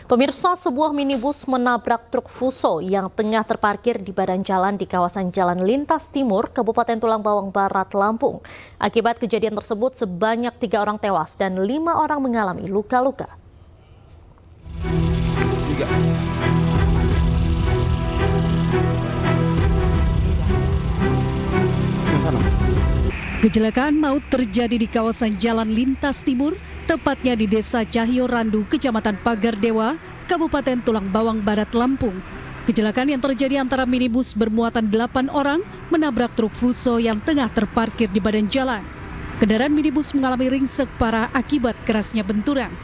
Pemirsa, sebuah minibus menabrak truk Fuso yang tengah terparkir di badan jalan di kawasan Jalan Lintas Timur, Kabupaten Tulang Bawang Barat, Lampung. Akibat kejadian tersebut, sebanyak 3 orang tewas dan 5 orang mengalami luka-luka. Kecelakaan maut terjadi di kawasan Jalan Lintas Timur, tepatnya di Desa Cahyo Randu, Kecamatan Pagar Dewa, Kabupaten Tulang Bawang Barat, Lampung. Kecelakaan yang terjadi antara minibus bermuatan 8 orang menabrak truk Fuso yang tengah terparkir di badan jalan. Kendaraan minibus mengalami ringsek parah akibat kerasnya benturan.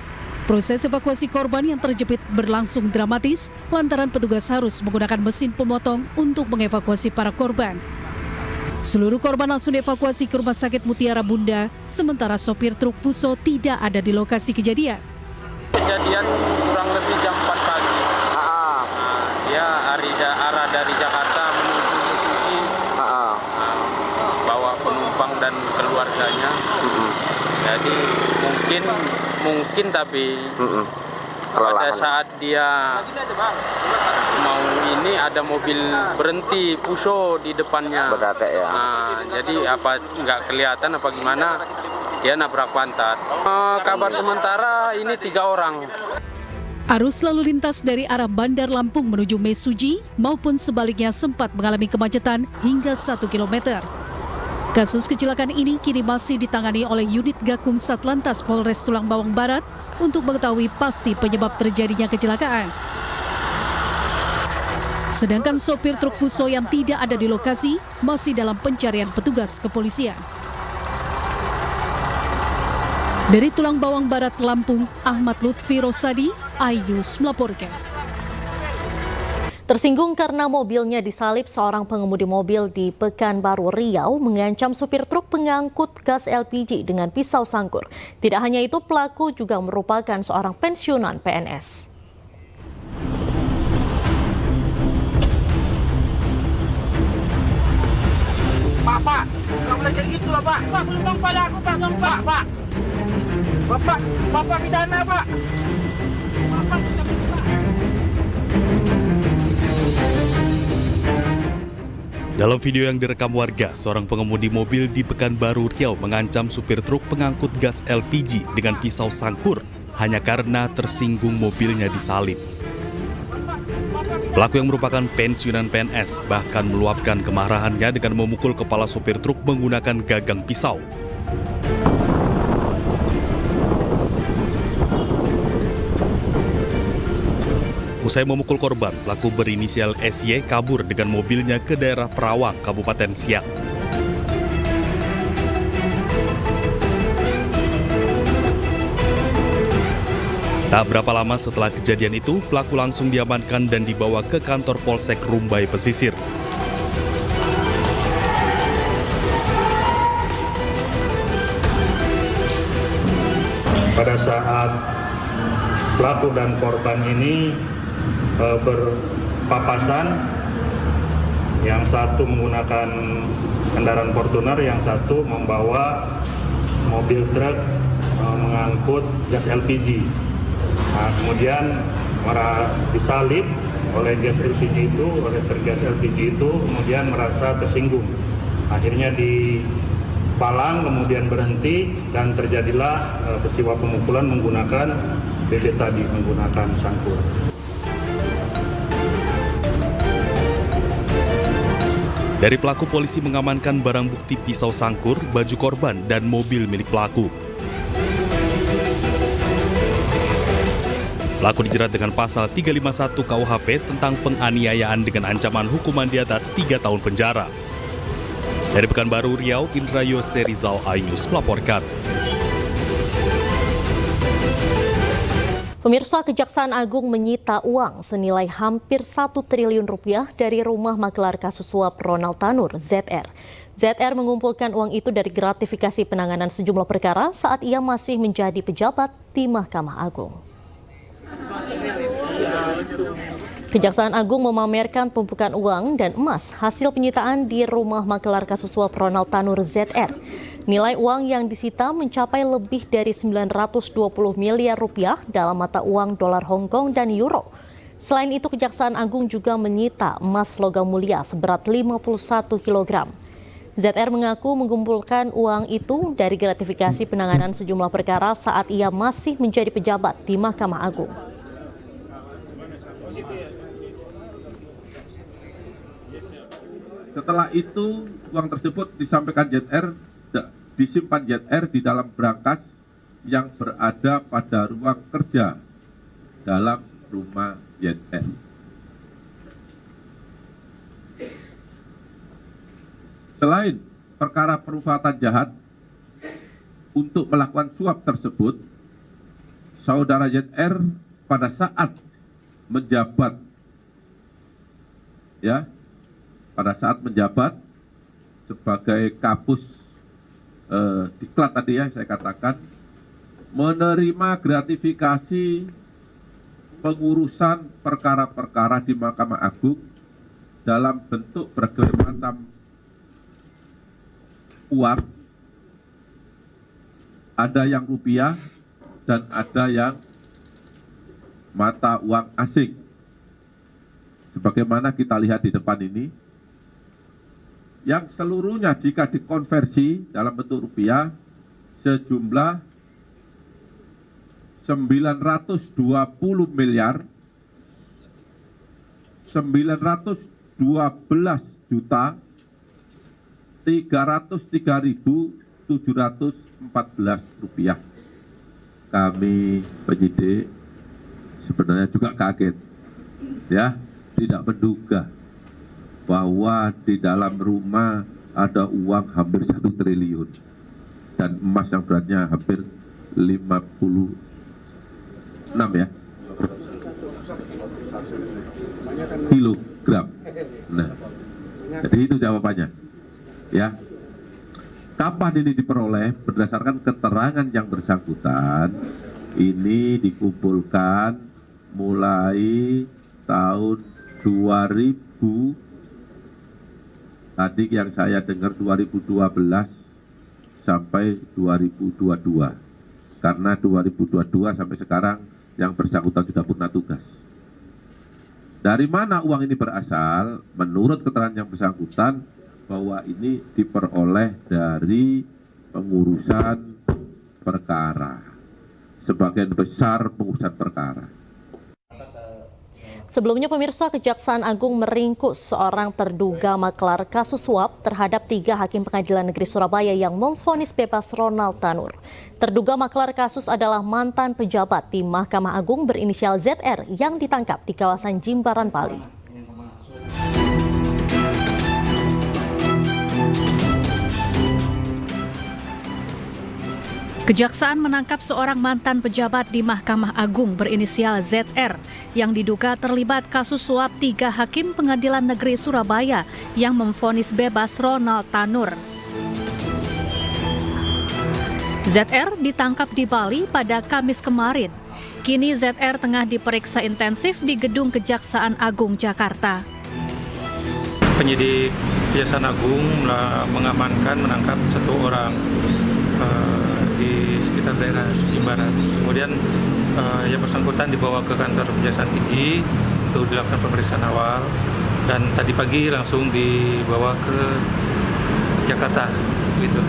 Proses evakuasi korban yang terjepit berlangsung dramatis lantaran petugas harus menggunakan mesin pemotong untuk mengevakuasi para korban. Seluruh korban langsung dievakuasi ke Rumah Sakit Mutiara Bunda, sementara sopir truk Fuso tidak ada di lokasi kejadian. Kejadian kurang lebih jam 4 pagi. Dia arah dari Jakarta menuju Mesuji, bawa penumpang dan keluarganya. Jadi mungkin tapi pada saat dia mau ini ada mobil berhenti Fuso di depannya. Jadi apa nggak kelihatan apa gimana dia nabrak pantat. Kabar sementara ini 3 orang. Arus lalu lintas dari arah Bandar Lampung menuju Mesuji maupun sebaliknya sempat mengalami kemacetan hingga 1 km. Kasus kecelakaan ini kini masih ditangani oleh unit Gakum Satlantas Polres Tulang Bawang Barat untuk mengetahui pasti penyebab terjadinya kecelakaan. Sedangkan sopir truk Fuso yang tidak ada di lokasi masih dalam pencarian petugas kepolisian. Dari Tulang Bawang Barat, Lampung, Ahmad Lutfi Rosadi, iNews melaporkan. Tersinggung karena mobilnya disalip, seorang pengemudi mobil di Pekanbaru Riau mengancam supir truk pengangkut gas LPG dengan pisau sangkur. Tidak hanya itu, pelaku juga merupakan seorang pensiunan PNS. Pak, nggak boleh kayak gitu lah, Pak. Pak, belum pada aku, Pak. Pak. Bapak pidana, Pak. Bapak, Pak. Dalam video yang direkam warga, seorang pengemudi mobil di Pekanbaru Riau mengancam supir truk pengangkut gas LPG dengan pisau sangkur hanya karena tersinggung mobilnya disalip. Pelaku yang merupakan pensiunan PNS bahkan meluapkan kemarahannya dengan memukul kepala supir truk menggunakan gagang pisau. Usai memukul korban, pelaku berinisial SY kabur dengan mobilnya ke daerah Perawang, Kabupaten Siak. Tak berapa lama setelah kejadian itu, pelaku langsung diamankan dan dibawa ke kantor Polsek Rumbai Pesisir. Pada saat pelaku dan korban ini berpapasan, yang satu menggunakan kendaraan Fortuner, yang satu membawa mobil truk mengangkut gas LPG. Nah, kemudian disalip oleh gas LPG itu, oleh truk gas LPG itu, kemudian merasa tersinggung. Akhirnya dipalang, kemudian berhenti, dan terjadilah peristiwa pemukulan menggunakan BB tadi, menggunakan sangkur. Dari pelaku, polisi mengamankan barang bukti pisau sangkur, baju korban, dan mobil milik pelaku. Pelaku dijerat dengan pasal 351 KUHP tentang penganiayaan dengan ancaman hukuman di atas 3 tahun penjara. Dari Pekanbaru Riau, Indra Yose Rizal, iNews melaporkan. Pemirsa, Kejaksaan Agung menyita uang senilai hampir 1 triliun rupiah dari rumah magelar kasus suap Ronald Tanur, ZR. ZR mengumpulkan uang itu dari gratifikasi penanganan sejumlah perkara saat ia masih menjadi pejabat di Mahkamah Agung. Kejaksaan Agung memamerkan tumpukan uang dan emas hasil penyitaan di rumah magelar kasus suap Ronald Tanur, ZR. Nilai uang yang disita mencapai lebih dari 920 miliar rupiah dalam mata uang dolar Hong Kong dan euro. Selain itu, Kejaksaan Agung juga menyita emas logam mulia seberat 51 kg. ZR mengaku mengumpulkan uang itu dari gratifikasi penanganan sejumlah perkara saat ia masih menjadi pejabat di Mahkamah Agung. Setelah itu, uang tersebut disampaikan disimpan ZR di dalam brankas yang berada pada ruang kerja dalam rumah ZR. Selain perkara perbuatan jahat untuk melakukan suap tersebut, saudara ZR pada saat menjabat, sebagai kapus diklat tadi ya saya katakan, menerima gratifikasi pengurusan perkara-perkara di Mahkamah Agung dalam bentuk berbagai macam uang, ada yang rupiah dan ada yang mata uang asing. Sebagaimana kita lihat di depan ini, yang seluruhnya jika dikonversi dalam bentuk rupiah sejumlah 920 miliar 912 juta 303.714 rupiah. Kami penyidik sebenarnya juga kaget, ya, tidak menduga bahwa di dalam rumah ada uang hampir 1 triliun dan emas yang beratnya hampir 56 ya kilogram. Nah, jadi itu jawabannya. Ya, kapan ini diperoleh? Berdasarkan keterangan yang bersangkutan, ini dikumpulkan mulai tahun 2000. Tadi yang saya dengar 2012 sampai 2022. Karena 2022 sampai sekarang yang bersangkutan sudah purna tugas. Dari mana uang ini berasal? Menurut keterangan yang bersangkutan bahwa ini diperoleh dari pengurusan perkara. Sebagian besar pengurusan perkara. Sebelumnya pemirsa, Kejaksaan Agung meringkus seorang terduga maklar kasus suap terhadap 3 hakim pengadilan negeri Surabaya yang memvonis bebas Ronald Tanur. Terduga maklar kasus adalah mantan pejabat di Mahkamah Agung berinisial ZR yang ditangkap di kawasan Jimbaran, Bali. Kejaksaan menangkap seorang mantan pejabat di Mahkamah Agung berinisial ZR yang diduga terlibat kasus suap 3 hakim pengadilan negeri Surabaya yang memvonis bebas Ronald Tanur. ZR ditangkap di Bali pada Kamis kemarin. Kini ZR tengah diperiksa intensif di Gedung Kejaksaan Agung Jakarta. Penyidik Kejaksaan Agung menangkap 1 orang di sekitar daerah Jimbaran. Kemudian yang bersangkutan dibawa ke kantor Kejaksaan Tinggi untuk dilakukan pemeriksaan awal dan tadi pagi langsung dibawa ke Jakarta. Gitu.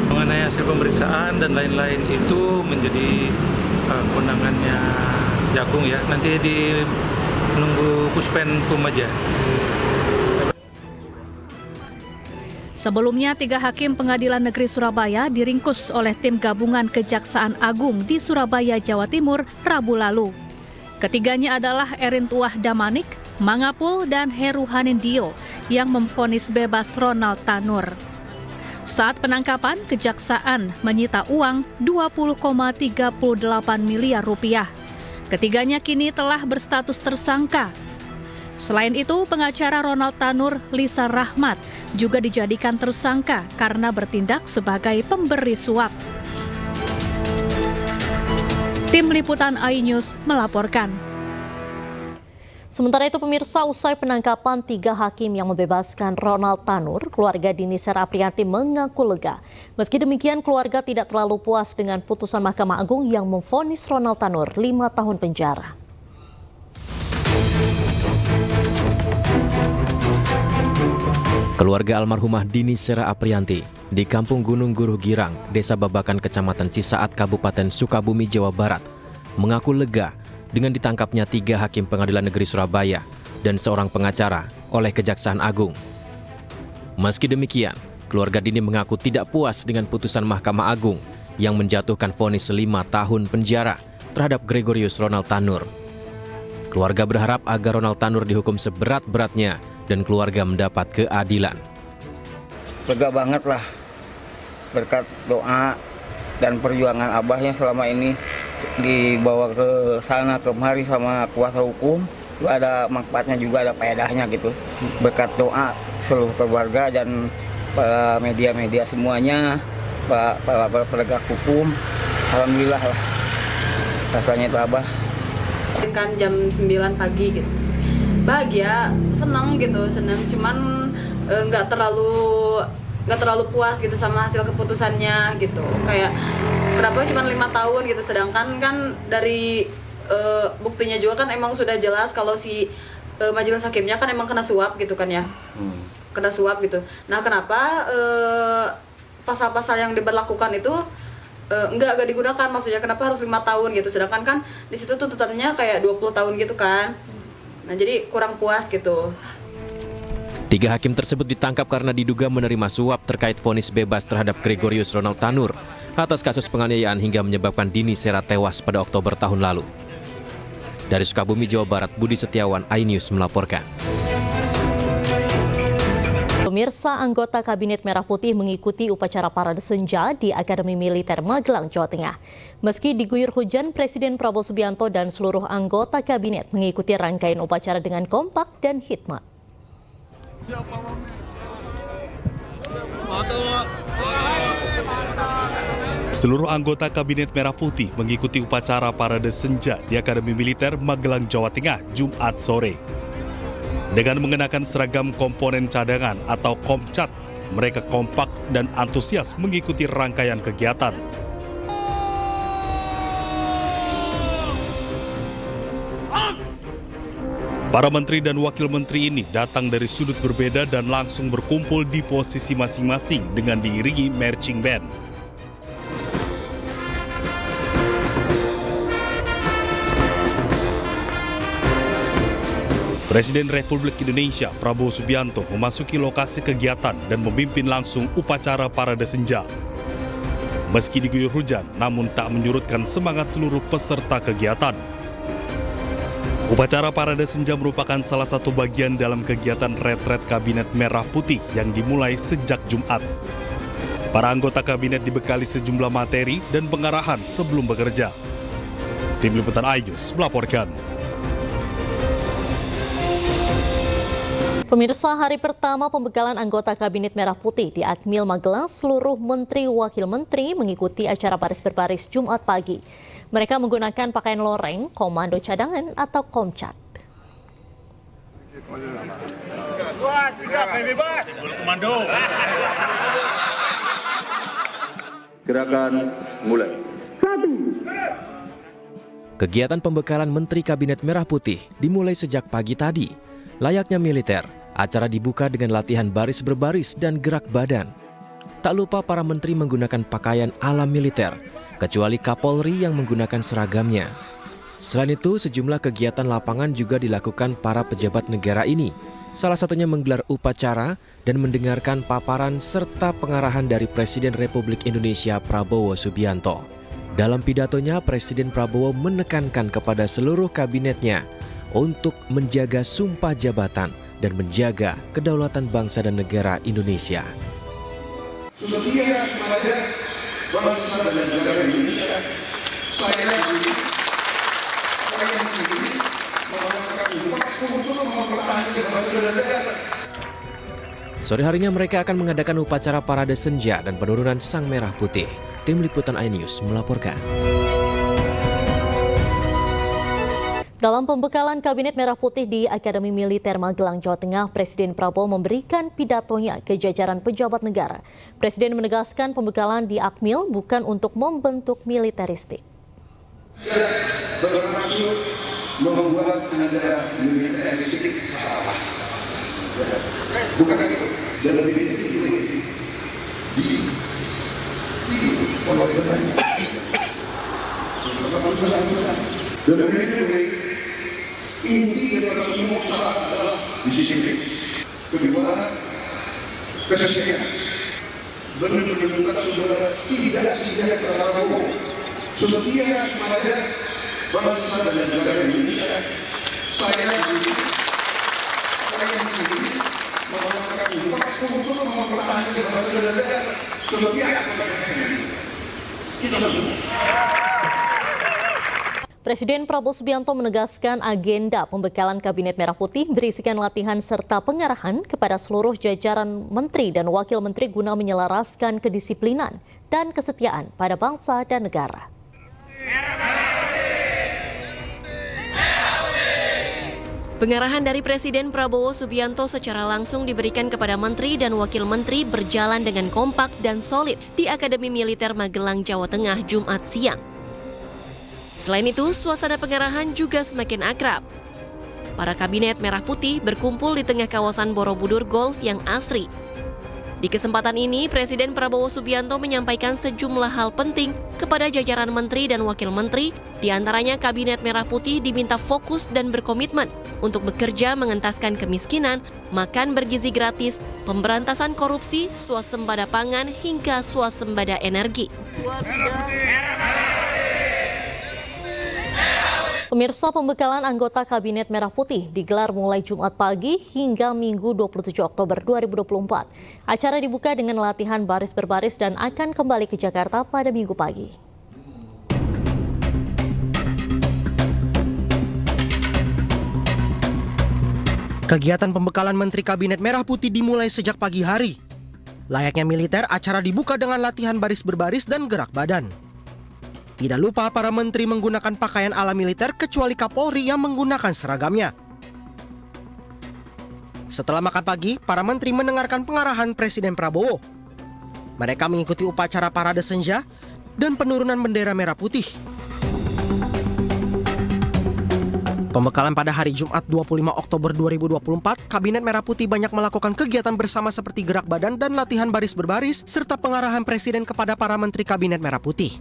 Mengenai hasil pemeriksaan dan lain-lain itu menjadi kewenangannya Jagung ya. Nanti menunggu Puspenkum aja. Sebelumnya, 3 hakim pengadilan negeri Surabaya diringkus oleh tim gabungan Kejaksaan Agung di Surabaya, Jawa Timur, Rabu lalu. Ketiganya adalah Erin Tuah Damanik, Mangapul, dan Heru Hanindio yang memvonis bebas Ronald Tanur. Saat penangkapan, Kejaksaan menyita uang 20,38 miliar rupiah. Ketiganya kini telah berstatus tersangka. Selain itu, pengacara Ronald Tanur, Lisa Rahmat, juga dijadikan tersangka karena bertindak sebagai pemberi suap. Tim Liputan iNews melaporkan. Sementara itu pemirsa, usai penangkapan 3 hakim yang membebaskan Ronald Tanur, keluarga Dini Sera Aprianti mengaku lega. Meski demikian, keluarga tidak terlalu puas dengan putusan Mahkamah Agung yang memvonis Ronald Tanur 5 tahun penjara. Keluarga almarhumah Dini Sera Aprianti di Kampung Gunung Guruh Girang, Desa Babakan, Kecamatan Cisaat, Kabupaten Sukabumi, Jawa Barat, mengaku lega dengan ditangkapnya 3 hakim Pengadilan Negeri Surabaya dan seorang pengacara oleh Kejaksaan Agung. Meski demikian, keluarga Dini mengaku tidak puas dengan putusan Mahkamah Agung yang menjatuhkan vonis 5 tahun penjara terhadap Gregorius Ronald Tanur. Keluarga berharap agar Ronald Tanur dihukum seberat-beratnya dan keluarga mendapat keadilan. Lega banget lah berkat doa dan perjuangan Abah yang selama ini dibawa ke sana kemari sama kuasa hukum. Ada manfaatnya juga, ada faedahnya gitu. Berkat doa seluruh keluarga dan para media-media semuanya, para penegak hukum, alhamdulillah lah rasanya itu Abah. Kan jam 9 pagi gitu, bahagia, senang, cuman nggak terlalu puas gitu sama hasil keputusannya gitu. Kayak kenapa cuma 5 tahun gitu, sedangkan kan dari buktinya juga kan emang sudah jelas kalau si majelis hakimnya kan emang kena suap gitu kan ya, kena suap gitu. Nah kenapa pasal-pasal yang diberlakukan itu enggak digunakan, maksudnya kenapa harus 5 tahun gitu, sedangkan kan di situ tuntutannya kayak 20 tahun gitu kan. Nah jadi kurang puas gitu. 3 hakim tersebut ditangkap karena diduga menerima suap terkait vonis bebas terhadap Gregorius Ronald Tanur atas kasus penganiayaan hingga menyebabkan Dini Sera tewas pada Oktober tahun lalu. Dari Sukabumi, Jawa Barat, Budi Setiawan, iNews melaporkan. Pemirsa, anggota Kabinet Merah Putih mengikuti upacara Parade Senja di Akademi Militer Magelang, Jawa Tengah. Meski diguyur hujan, Presiden Prabowo Subianto dan seluruh anggota Kabinet mengikuti rangkaian upacara dengan kompak dan hikmat. Seluruh anggota Kabinet Merah Putih mengikuti upacara Parade Senja di Akademi Militer Magelang, Jawa Tengah, Jumat sore. Dengan mengenakan seragam komponen cadangan atau Komcat, mereka kompak dan antusias mengikuti rangkaian kegiatan. Para menteri dan wakil menteri ini datang dari sudut berbeda dan langsung berkumpul di posisi masing-masing dengan diiringi marching band. Presiden Republik Indonesia Prabowo Subianto memasuki lokasi kegiatan dan memimpin langsung upacara Parade Senja. Meski diguyur hujan, namun tak menyurutkan semangat seluruh peserta kegiatan. Upacara Parade Senja merupakan salah satu bagian dalam kegiatan retret Kabinet Merah Putih yang dimulai sejak Jumat. Para anggota kabinet dibekali sejumlah materi dan pengarahan sebelum bekerja. Tim Liputan iNews melaporkan. Pemirsa, hari pertama pembekalan anggota Kabinet Merah Putih di Akmil Magelang, seluruh menteri wakil menteri mengikuti acara baris berbaris Jumat pagi. Mereka menggunakan pakaian loreng, komando cadangan atau Komcat. Gerakan mulai. Kegiatan pembekalan Menteri Kabinet Merah Putih dimulai sejak pagi tadi. Layaknya militer, acara dibuka dengan latihan baris berbaris dan gerak badan. Tak lupa para menteri menggunakan pakaian ala militer, kecuali Kapolri yang menggunakan seragamnya. Selain itu, sejumlah kegiatan lapangan juga dilakukan para pejabat negara ini. Salah satunya menggelar upacara dan mendengarkan paparan serta pengarahan dari Presiden Republik Indonesia Prabowo Subianto. Dalam pidatonya, Presiden Prabowo menekankan kepada seluruh kabinetnya untuk menjaga sumpah jabatan dan menjaga kedaulatan bangsa dan negara Indonesia. Setia kepada bangsa dan negara Indonesia, saya sendiri mengatakan untuk mempertahankan bangsa dan negara. Sore harinya mereka akan mengadakan upacara Parade Senja dan penurunan Sang Merah Putih. Tim Liputan iNews melaporkan. Dalam pembekalan Kabinet Merah Putih di Akademi Militer Magelang, Jawa Tengah, Presiden Prabowo memberikan pidatonya ke jajaran pejabat negara. Presiden menegaskan pembekalan di Akmil bukan untuk membentuk militeristik. Bermaksud membuat ada militeristik salah. Bukan itu. Dalam militeristik dalam militeristik inti daripada semua usaha adalah disiplin. Kedua, kesetiaan. Benar-benar saudara tidak setia kepada Prabowo, setia kepada bangsa dan negara Indonesia. Saya ini mengatakan 40 mempertahankan bangsa dan negara, setia kepada kita semua. Presiden Prabowo Subianto menegaskan agenda pembekalan Kabinet Merah Putih berisikan latihan serta pengarahan kepada seluruh jajaran menteri dan wakil menteri guna menyelaraskan kedisiplinan dan kesetiaan pada bangsa dan negara. Pengarahan dari Presiden Prabowo Subianto secara langsung diberikan kepada menteri dan wakil menteri berjalan dengan kompak dan solid di Akademi Militer Magelang, Jawa Tengah, Jumat siang. Selain itu, suasana pengarahan juga semakin akrab. Para kabinet Merah Putih berkumpul di tengah kawasan Borobudur Golf yang asri. Di kesempatan ini, Presiden Prabowo Subianto menyampaikan sejumlah hal penting kepada jajaran menteri dan wakil menteri, di antaranya Kabinet Merah Putih diminta fokus dan berkomitmen untuk bekerja mengentaskan kemiskinan, makan bergizi gratis, pemberantasan korupsi, swasembada pangan, hingga swasembada energi. Pemirsa, pembekalan anggota Kabinet Merah Putih digelar mulai Jumat pagi hingga Minggu 27 Oktober 2024. Acara dibuka dengan latihan baris berbaris dan akan kembali ke Jakarta pada Minggu pagi. Kegiatan pembekalan Menteri Kabinet Merah Putih dimulai sejak pagi hari. Layaknya militer, acara dibuka dengan latihan baris berbaris dan gerak badan. Tidak lupa para menteri menggunakan pakaian ala militer kecuali Kapolri yang menggunakan seragamnya. Setelah makan pagi, para menteri mendengarkan pengarahan Presiden Prabowo. Mereka mengikuti upacara parade senja dan penurunan bendera merah putih. Pembekalan pada hari Jumat 25 Oktober 2024, Kabinet Merah Putih banyak melakukan kegiatan bersama seperti gerak badan dan latihan baris berbaris, serta pengarahan Presiden kepada para menteri Kabinet Merah Putih.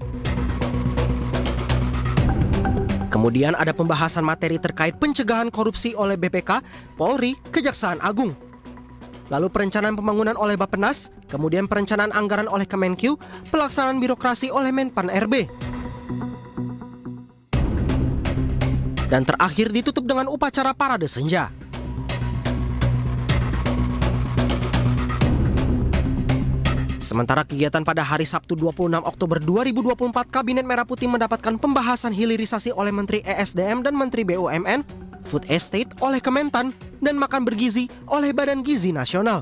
Kemudian ada pembahasan materi terkait pencegahan korupsi oleh BPK, Polri, Kejaksaan Agung. Lalu perencanaan pembangunan oleh Bappenas, kemudian perencanaan anggaran oleh Kemenkyu, pelaksanaan birokrasi oleh Menpan RB. Dan terakhir ditutup dengan upacara parade senja. Sementara kegiatan pada hari Sabtu 26 Oktober 2024, Kabinet Merah Putih mendapatkan pembahasan hilirisasi oleh Menteri ESDM dan Menteri BUMN, Food Estate oleh Kementan, dan Makan Bergizi oleh Badan Gizi Nasional.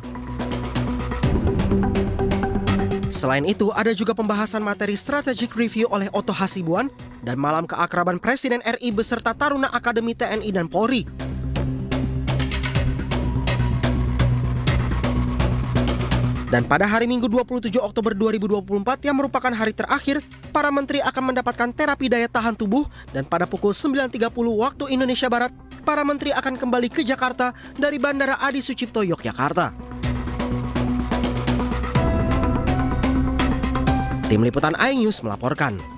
Selain itu, ada juga pembahasan materi Strategic Review oleh Otto Hasibuan dan Malam Keakraban Presiden RI beserta Taruna Akademi TNI dan Polri. Dan pada hari Minggu 27 Oktober 2024 yang merupakan hari terakhir, para menteri akan mendapatkan terapi daya tahan tubuh dan pada pukul 9.30 waktu Indonesia Barat, para menteri akan kembali ke Jakarta dari Bandara Adi Sucipto, Yogyakarta. Tim Liputan iNews melaporkan.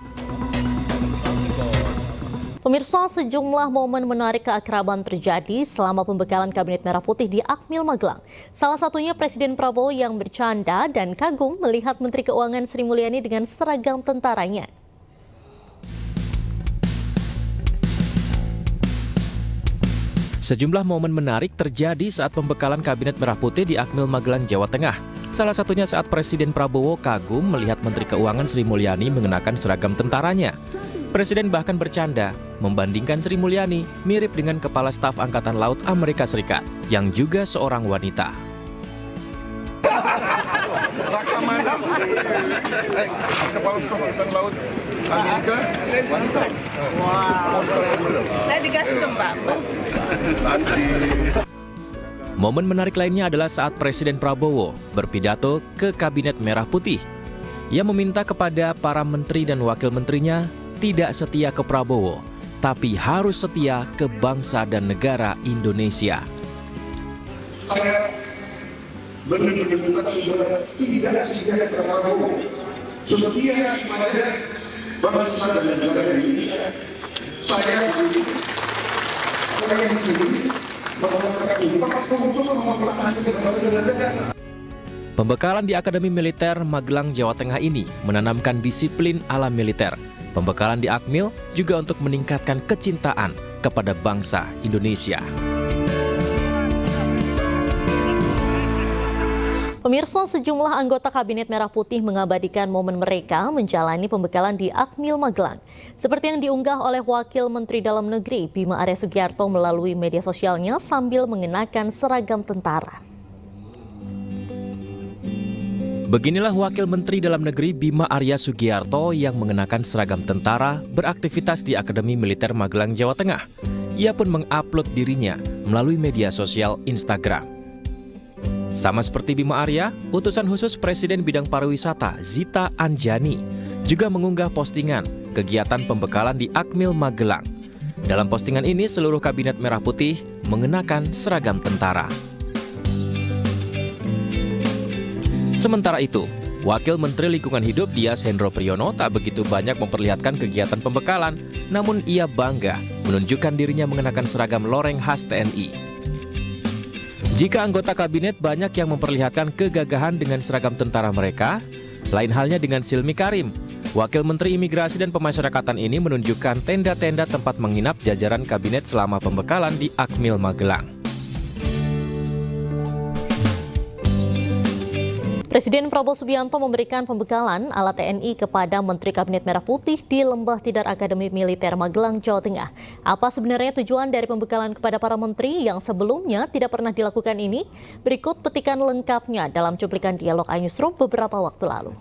Pemirsa, sejumlah momen menarik keakraban terjadi selama pembekalan Kabinet Merah Putih di Akmil Magelang. Salah satunya Presiden Prabowo yang bercanda dan kagum melihat Menteri Keuangan Sri Mulyani dengan seragam tentaranya. Sejumlah momen menarik terjadi saat pembekalan Kabinet Merah Putih di Akmil Magelang, Jawa Tengah. Salah satunya saat Presiden Prabowo kagum melihat Menteri Keuangan Sri Mulyani mengenakan seragam tentaranya. Presiden bahkan bercanda membandingkan Sri Mulyani mirip dengan Kepala Staf Angkatan Laut Amerika Serikat yang juga seorang wanita. Laksamana, Kepala Staf Angkatan Laut Amerika wanita. Saya dikasih dong, Pak. Nanti. Momen menarik lainnya adalah saat Presiden Prabowo berpidato ke Kabinet Merah Putih. Ia meminta kepada para menteri dan wakil menterinya tidak setia ke Prabowo, tapi harus setia ke bangsa dan negara Indonesia. Saya benar-benar berkata saudara tidak setia kepada Prabowo, setia kepada bangsa dan negara Indonesia. Saya ini Pembekalan di Akademi Militer Magelang, Jawa Tengah ini menanamkan disiplin ala militer. Pembekalan di Akmil juga untuk meningkatkan kecintaan kepada bangsa Indonesia. Pemirsa, sejumlah anggota Kabinet Merah Putih mengabadikan momen mereka menjalani pembekalan di Akmil Magelang. Seperti yang diunggah oleh Wakil Menteri Dalam Negeri Bima Arya Sugiarto melalui media sosialnya sambil mengenakan seragam tentara. Beginilah Wakil Menteri Dalam Negeri Bima Arya Sugiarto yang mengenakan seragam tentara beraktivitas di Akademi Militer Magelang, Jawa Tengah. Ia pun mengupload dirinya melalui media sosial Instagram. Sama seperti Bima Arya, utusan khusus Presiden Bidang Pariwisata Zita Anjani juga mengunggah postingan kegiatan pembekalan di Akmil Magelang. Dalam postingan ini, seluruh Kabinet Merah Putih mengenakan seragam tentara. Sementara itu, Wakil Menteri Lingkungan Hidup Dias Hendro Priyono tak begitu banyak memperlihatkan kegiatan pembekalan, namun ia bangga menunjukkan dirinya mengenakan seragam loreng khas TNI. Jika anggota kabinet banyak yang memperlihatkan kegagahan dengan seragam tentara mereka, lain halnya dengan Silmi Karim. Wakil Menteri Imigrasi dan Pemasyarakatan ini menunjukkan tenda-tenda tempat menginap jajaran kabinet selama pembekalan di Akmil Magelang. Presiden Prabowo Subianto memberikan pembekalan alat TNI kepada Menteri Kabinet Merah Putih di Lembah Tidar Akademi Militer Magelang, Jawa Tengah. Apa sebenarnya tujuan dari pembekalan kepada para menteri yang sebelumnya tidak pernah dilakukan ini? Berikut petikan lengkapnya dalam cuplikan dialog iNewsroom beberapa waktu lalu.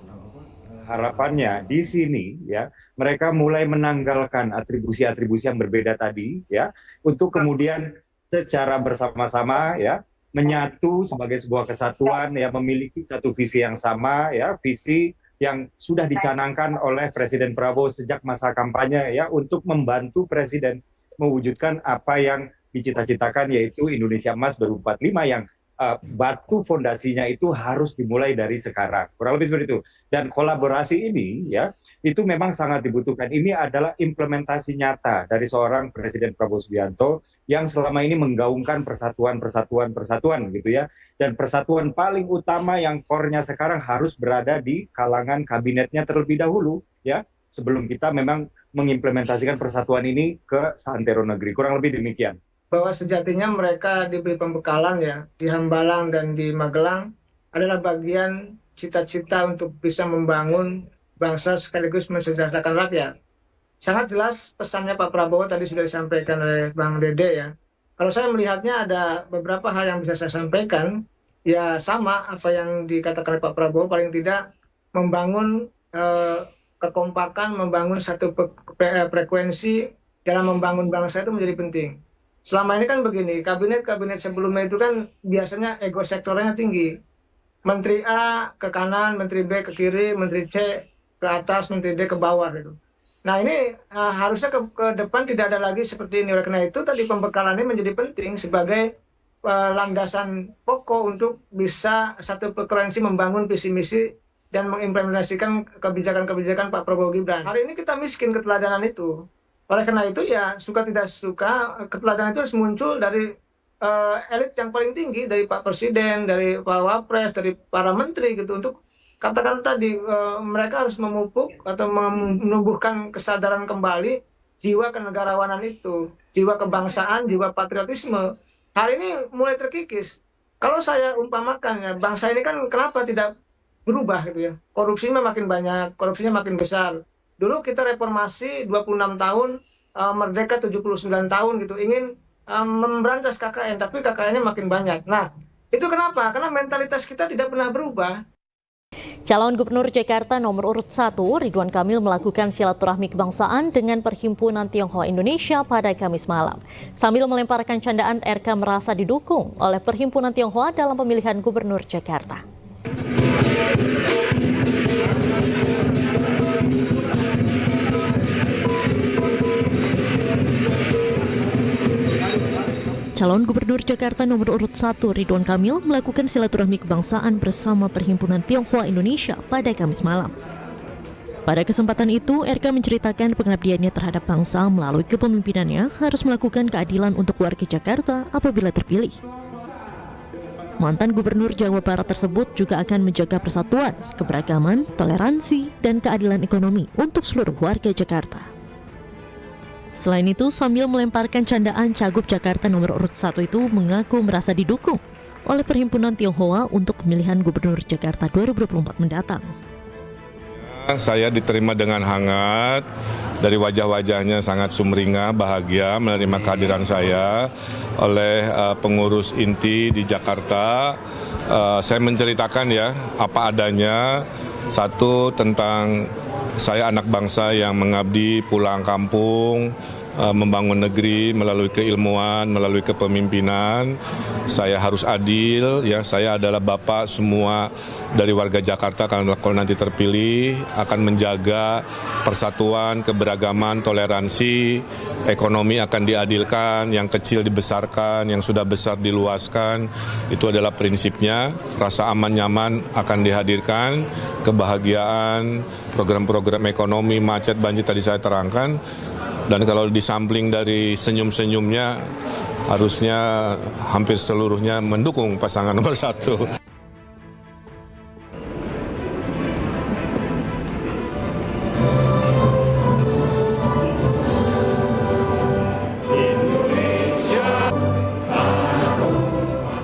Harapannya di sini ya, mereka mulai menanggalkan atribusi-atribusi yang berbeda tadi ya, untuk kemudian secara bersama-sama ya menyatu sebagai sebuah kesatuan yang memiliki satu visi yang sama ya, visi yang sudah dicanangkan oleh Presiden Prabowo sejak masa kampanye ya, untuk membantu Presiden mewujudkan apa yang dicita-citakan, yaitu Indonesia Emas 2045 yang batu fondasinya itu harus dimulai dari sekarang. Kurang lebih seperti itu. Dan kolaborasi ini ya, itu memang sangat dibutuhkan. Ini adalah implementasi nyata dari seorang Presiden Prabowo Subianto yang selama ini menggaungkan persatuan gitu ya. Dan persatuan paling utama yang core-nya sekarang harus berada di kalangan kabinetnya terlebih dahulu ya, sebelum kita memang mengimplementasikan persatuan ini ke seantero negeri. Kurang lebih demikian. Bahwa sejatinya mereka diberi pembekalan ya di Hambalang dan di Magelang adalah bagian cita-cita untuk bisa membangun bangsa sekaligus mensejahterakan rakyat. Sangat jelas pesannya Pak Prabowo tadi sudah disampaikan oleh Bang Dede ya. Kalau saya melihatnya ada beberapa hal yang bisa saya sampaikan, ya sama apa yang dikatakan oleh Pak Prabowo, paling tidak membangun kekompakan, membangun satu frekuensi dalam membangun bangsa itu menjadi penting. Selama ini kan begini, kabinet-kabinet sebelumnya itu kan biasanya ego sektornya tinggi. Menteri A ke kanan, Menteri B ke kiri, Menteri C ke atas, Menteri D ke bawah gitu. Nah ini harusnya ke depan tidak ada lagi seperti ini. Oleh karena itu tadi pembekalan ini menjadi penting sebagai landasan pokok untuk bisa satu frekuensi membangun visi misi dan mengimplementasikan kebijakan-kebijakan Pak Prabowo Gibran. Hari ini kita miskin keteladanan itu. Oleh karena itu ya suka tidak suka keteladanan itu harus muncul dari elit yang paling tinggi, dari Pak Presiden, dari Pak Wapres, dari para menteri gitu, untuk katakan tadi mereka harus memupuk atau menumbuhkan kesadaran kembali jiwa kenegarawanan itu, jiwa kebangsaan, jiwa patriotisme. Hari ini mulai terkikis. Kalau saya umpamakan ya, bangsa ini kan kenapa tidak berubah gitu ya? Korupsinya makin banyak, korupsinya makin besar. Dulu kita reformasi 26 tahun, merdeka 79 tahun gitu, ingin memberantas KKN, tapi KKN-nya makin banyak. Nah, itu kenapa? Karena mentalitas kita tidak pernah berubah. Calon Gubernur Jakarta nomor urut 1, Ridwan Kamil melakukan silaturahmi kebangsaan dengan Perhimpunan Tionghoa Indonesia pada Kamis malam. Sambil melemparkan candaan, RK merasa didukung oleh Perhimpunan Tionghoa dalam pemilihan Gubernur Jakarta. Calon Gubernur Jakarta nomor urut 1 Ridwan Kamil melakukan silaturahmi kebangsaan bersama Perhimpunan Tionghoa Indonesia pada Kamis malam. Pada kesempatan itu, RK menceritakan pengabdiannya terhadap bangsa melalui kepemimpinannya harus melakukan keadilan untuk warga Jakarta apabila terpilih. Mantan Gubernur Jawa Barat tersebut juga akan menjaga persatuan, keberagaman, toleransi, dan keadilan ekonomi untuk seluruh warga Jakarta. Selain itu, sambil melemparkan candaan, Cagup Jakarta nomor urut 1 itu mengaku merasa didukung oleh Perhimpunan Tionghoa untuk pemilihan Gubernur Jakarta 2024 mendatang. Saya diterima dengan hangat, dari wajah-wajahnya sangat sumringah, bahagia menerima kehadiran saya oleh pengurus inti di Jakarta. Saya menceritakan ya apa adanya, satu tentang saya anak bangsa yang mengabdi pulang kampung, membangun negeri melalui keilmuan, melalui kepemimpinan. Saya harus adil, ya. Saya adalah bapak semua dari warga Jakarta kalau nanti terpilih akan menjaga persatuan, keberagaman, toleransi, ekonomi akan diadilkan, yang kecil dibesarkan, yang sudah besar diluaskan. Itu adalah prinsipnya. Rasa aman nyaman akan dihadirkan, kebahagiaan, program-program ekonomi, macet, banjir tadi saya terangkan. Dan kalau disampling dari senyum-senyumnya, harusnya hampir seluruhnya mendukung pasangan nomor 1.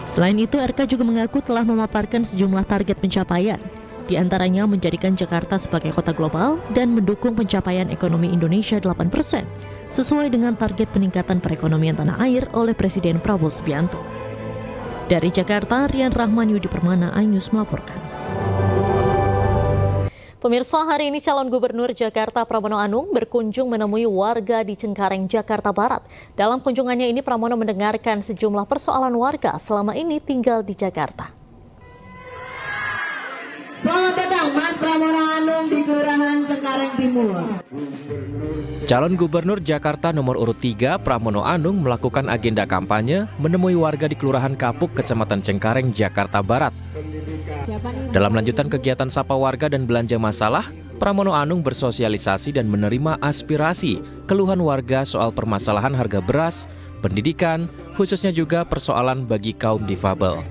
Selain itu, RK juga mengaku telah memaparkan sejumlah target pencapaian, di antaranya menjadikan Jakarta sebagai kota global dan mendukung pencapaian ekonomi Indonesia 8%, sesuai dengan target peningkatan perekonomian tanah air oleh Presiden Prabowo Subianto. Dari Jakarta, Rian Rahman Yudi Permana, iNews melaporkan. Pemirsa, hari ini calon Gubernur Jakarta Pramono Anung berkunjung menemui warga di Cengkareng, Jakarta Barat. Dalam kunjungannya ini, Pramono mendengarkan sejumlah persoalan warga selama ini tinggal di Jakarta. Selamat datang Mas Pramono Anung di Kelurahan Cengkareng Timur. Calon Gubernur Jakarta nomor urut 3 Pramono Anung melakukan agenda kampanye menemui warga di Kelurahan Kapuk, Kecamatan Cengkareng, Jakarta Barat. Dalam lanjutan kegiatan sapa warga dan belanja masalah, Pramono Anung bersosialisasi dan menerima aspirasi keluhan warga soal permasalahan harga beras, pendidikan, khususnya juga persoalan bagi kaum difabel.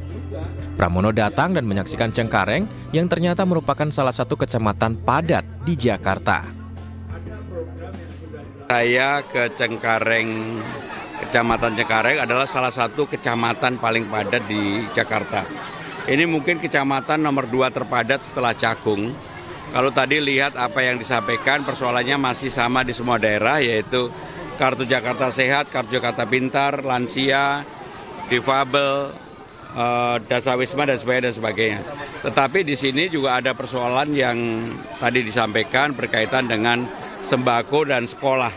Pramono datang dan menyaksikan Cengkareng yang ternyata merupakan salah satu kecamatan padat di Jakarta. Saya ke Cengkareng, Kecamatan Cengkareng adalah salah satu kecamatan paling padat di Jakarta. Ini mungkin kecamatan nomor 2 terpadat setelah Cakung. Kalau tadi lihat apa yang disampaikan, persoalannya masih sama di semua daerah, yaitu Kartu Jakarta Sehat, Kartu Jakarta Pintar, lansia, difabel, dasawisma dan sebagainya. Tetapi di sini juga ada persoalan yang tadi disampaikan berkaitan dengan sembako dan sekolah.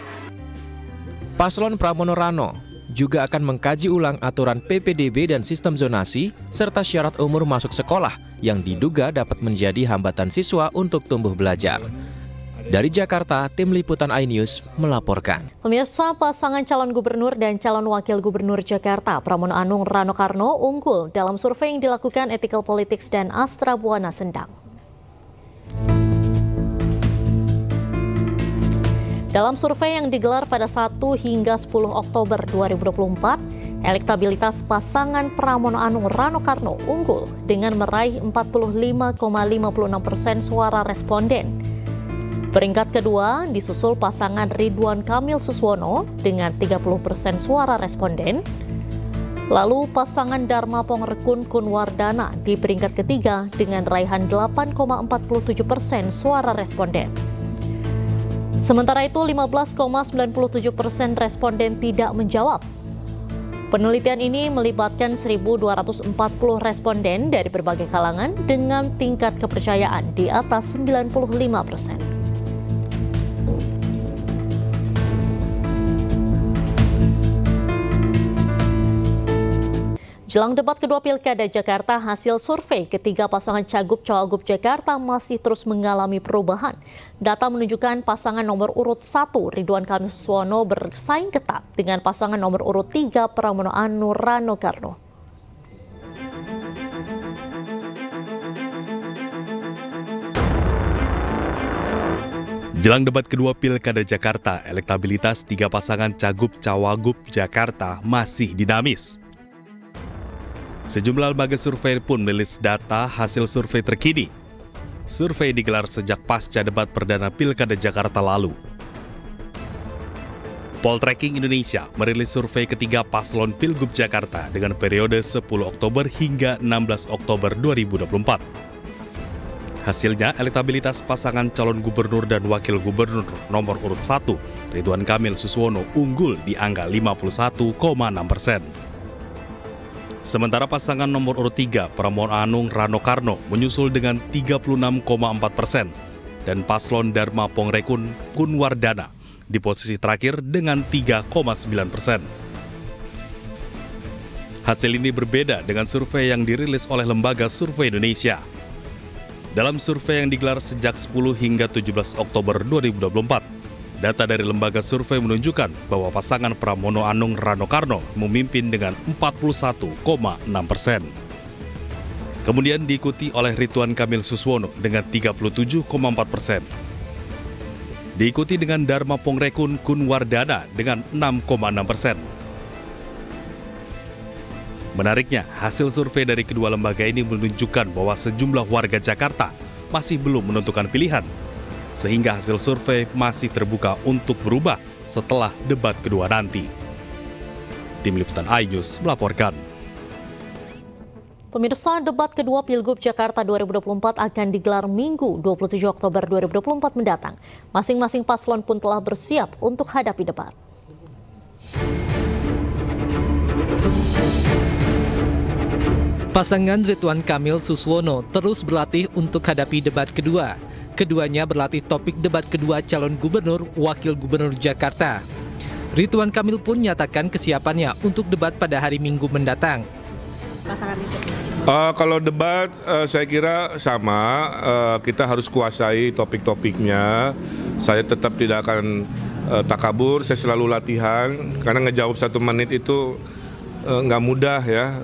Paslon Pramono Rano juga akan mengkaji ulang aturan PPDB dan sistem zonasi serta syarat umur masuk sekolah yang diduga dapat menjadi hambatan siswa untuk tumbuh belajar. Dari Jakarta, tim liputan iNews melaporkan. Pemirsa, pasangan calon gubernur dan calon wakil gubernur Jakarta, Pramono Anung Rano Karno, unggul dalam survei yang dilakukan Ethical Politics dan Astra Buana Sendang. Dalam survei yang digelar pada 1 hingga 10 Oktober 2024, elektabilitas pasangan Pramono Anung Rano Karno unggul dengan meraih 45,56% suara responden. Peringkat kedua disusul pasangan Ridwan Kamil Suswono dengan 30% suara responden. Lalu pasangan Dharma Pongrekun Kunwardana di peringkat ketiga dengan raihan 8,47% suara responden. Sementara itu 15,97% responden tidak menjawab. Penelitian ini melibatkan 1.240 responden dari berbagai kalangan dengan tingkat kepercayaan di atas 95%. Jelang debat kedua Pilkada Jakarta, hasil survei ketiga pasangan Cagup-Cawagup Jakarta masih terus mengalami perubahan. Data menunjukkan pasangan nomor urut 1 Ridwan Kamil Suswono bersaing ketat dengan pasangan nomor urut 3 Pramono Anung Rano Karno. Jelang debat kedua Pilkada Jakarta, elektabilitas tiga pasangan Cagup-Cawagup Jakarta masih dinamis. Sejumlah lembaga survei pun merilis data hasil survei terkini. Survei digelar sejak pasca debat perdana Pilkada Jakarta lalu. Poltreking Indonesia merilis survei ketiga paslon Pilgub Jakarta dengan periode 10 Oktober hingga 16 Oktober 2024. Hasilnya, elektabilitas pasangan calon gubernur dan wakil gubernur nomor urut 1, Ridwan Kamil Suswono, unggul di angka 51,6%. Sementara pasangan nomor urut 3, Pramono Anung Rano Karno, menyusul dengan 36,4% dan paslon Dharma Pongrekun Kunwardana di posisi terakhir dengan 3,9%. Hasil ini berbeda dengan survei yang dirilis oleh Lembaga Survei Indonesia. Dalam survei yang digelar sejak 10 hingga 17 Oktober 2024, data dari lembaga survei menunjukkan bahwa pasangan Pramono Anung Rano Karno memimpin dengan 41,6%. Kemudian diikuti oleh Ridwan Kamil Suswono dengan 37,4%. Diikuti dengan Dharma Pongrekun Kunwardana dengan 6,6%. Menariknya, hasil survei dari kedua lembaga ini menunjukkan bahwa sejumlah warga Jakarta masih belum menentukan pilihan, sehingga hasil survei masih terbuka untuk berubah setelah debat kedua nanti. Tim Liputan iNews melaporkan. Pemirsa, debat kedua Pilgub Jakarta 2024 akan digelar Minggu 27 Oktober 2024 mendatang. Masing-masing paslon pun telah bersiap untuk hadapi debat. Pasangan Ridwan Kamil Suswono terus berlatih untuk hadapi debat kedua. Keduanya berlatih topik debat kedua calon gubernur, wakil gubernur Jakarta. Ridwan Kamil pun nyatakan kesiapannya untuk debat pada hari Minggu mendatang. Kalau debat saya kira sama, kita harus kuasai topik-topiknya. Saya tetap tidak akan takabur, saya selalu latihan, karena ngejawab 1 menit itu nggak mudah ya.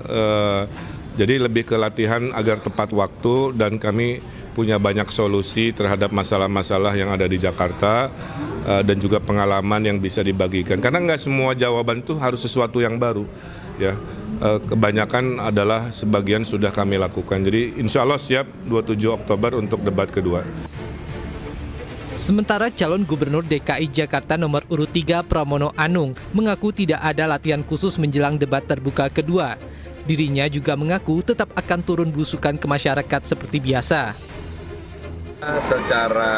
Jadi lebih ke latihan agar tepat waktu, dan kami punya banyak solusi terhadap masalah-masalah yang ada di Jakarta dan juga pengalaman yang bisa dibagikan. Karena nggak semua jawaban itu harus sesuatu yang baru, ya. Kebanyakan adalah sebagian sudah kami lakukan. Jadi insya Allah siap 27 Oktober untuk debat kedua. Sementara calon gubernur DKI Jakarta nomor urut 3 Pramono Anung mengaku tidak ada latihan khusus menjelang debat terbuka kedua. Dirinya juga mengaku tetap akan turun belusukan ke masyarakat seperti biasa. Secara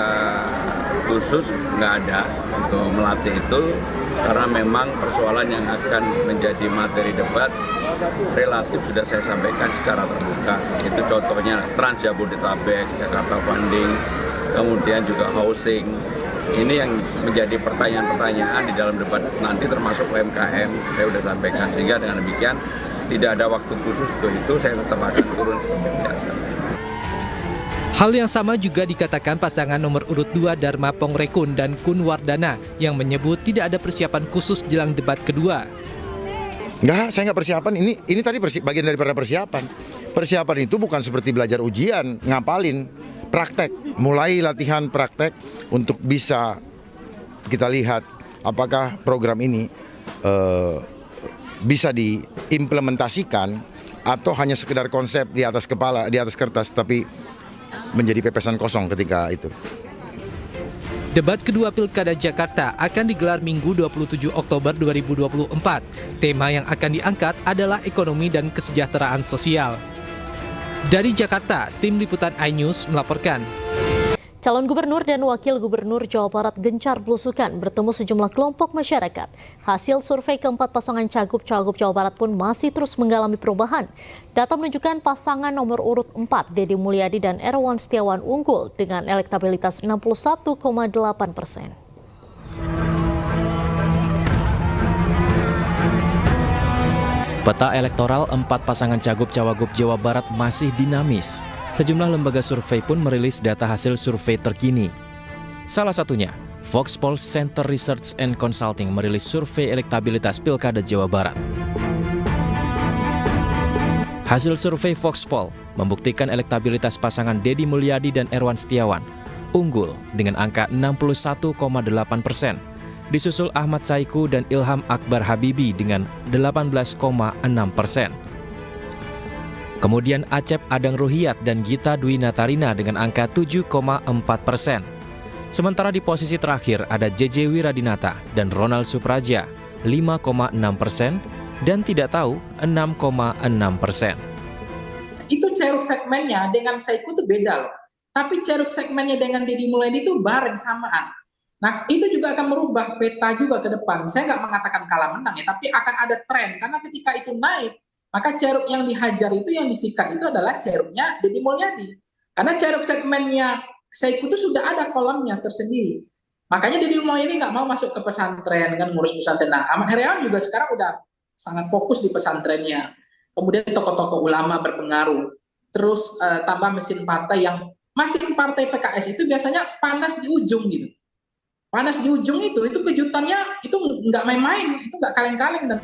khusus nggak ada untuk melatih itu, karena memang persoalan yang akan menjadi materi debat relatif sudah saya sampaikan secara terbuka. Itu contohnya Trans Jabodetabek, Jakarta Funding, kemudian juga housing. Ini yang menjadi pertanyaan-pertanyaan di dalam debat nanti, termasuk UMKM, saya sudah sampaikan. Sehingga dengan demikian tidak ada waktu khusus untuk itu, saya tetap akan turun seperti biasa. Hal yang sama juga dikatakan pasangan nomor urut 2 Dharma Pongrekun dan Kunwardana yang menyebut tidak ada persiapan khusus jelang debat kedua. Enggak, saya nggak persiapan. Ini tadi bagian daripada persiapan. Persiapan itu bukan seperti belajar ujian, ngapalin, praktek. Mulai latihan praktek untuk bisa kita lihat apakah program ini bisa diimplementasikan atau hanya sekedar konsep di atas kepala, di atas kertas, tapi menjadi pepesan kosong ketika itu. Debat kedua Pilkada Jakarta akan digelar Minggu 27 Oktober 2024. Tema yang akan diangkat adalah ekonomi dan kesejahteraan sosial. Dari Jakarta, Tim Liputan iNews melaporkan. Calon gubernur dan wakil gubernur Jawa Barat gencar belusukan bertemu sejumlah kelompok masyarakat. Hasil survei keempat pasangan cagup-cagup Jawa Barat pun masih terus mengalami perubahan. Data menunjukkan pasangan nomor urut 4 Deddy Mulyadi dan Erawan Setiawan unggul dengan elektabilitas 61,8%. Peta elektoral empat pasangan cagup-cawagup Jawa Barat masih dinamis. Sejumlah lembaga survei pun merilis data hasil survei terkini. Salah satunya, Voxpol Center Research and Consulting merilis survei elektabilitas Pilkada Jawa Barat. Hasil survei Voxpol membuktikan elektabilitas pasangan Deddy Mulyadi dan Erawan Setiawan unggul dengan angka 61,8%, disusul Ahmad Saiku dan Ilham Akbar Habibi dengan 18,6%. Kemudian Acep Adang Ruhiyat dan Gita Dwi Natarina dengan angka 7,4%. Sementara di posisi terakhir ada JJ Wiradinata dan Ronald Supraja 5,6% dan tidak tahu 6,6%. Itu ceruk segmennya dengan Saiku itu beda loh. Tapi ceruk segmennya dengan Deddy Mulyadi itu bareng samaan. Nah itu juga akan merubah peta juga ke depan. Saya nggak mengatakan kalah menang ya, tapi akan ada tren. Karena ketika itu naik, maka ceruk yang dihajar itu, yang disikat itu adalah ceruknya Deddy Mulyadi. Karena ceruk segmennya Saiku itu sudah ada kolomnya tersendiri. Makanya Deddy Mulyadi nggak mau masuk ke pesantren, kan ngurus pesantren. Nah, Ahmad Heriawan juga sekarang udah sangat fokus di pesantrennya. Kemudian tokoh-tokoh ulama berpengaruh. Terus tambah mesin partai yang, mesin partai PKS itu biasanya panas di ujung gitu. Panas di ujung itu kejutannya itu nggak main-main, itu nggak kaleng-kaleng. Dan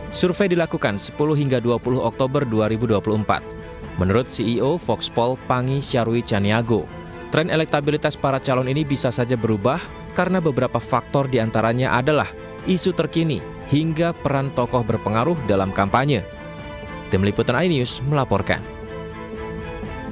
survei dilakukan 10 hingga 20 Oktober 2024. Menurut CEO Voxpol Pangi Syarwi Caniago, tren elektabilitas para calon ini bisa saja berubah karena beberapa faktor diantaranya adalah isu terkini hingga peran tokoh berpengaruh dalam kampanye. Tim Liputan iNews melaporkan.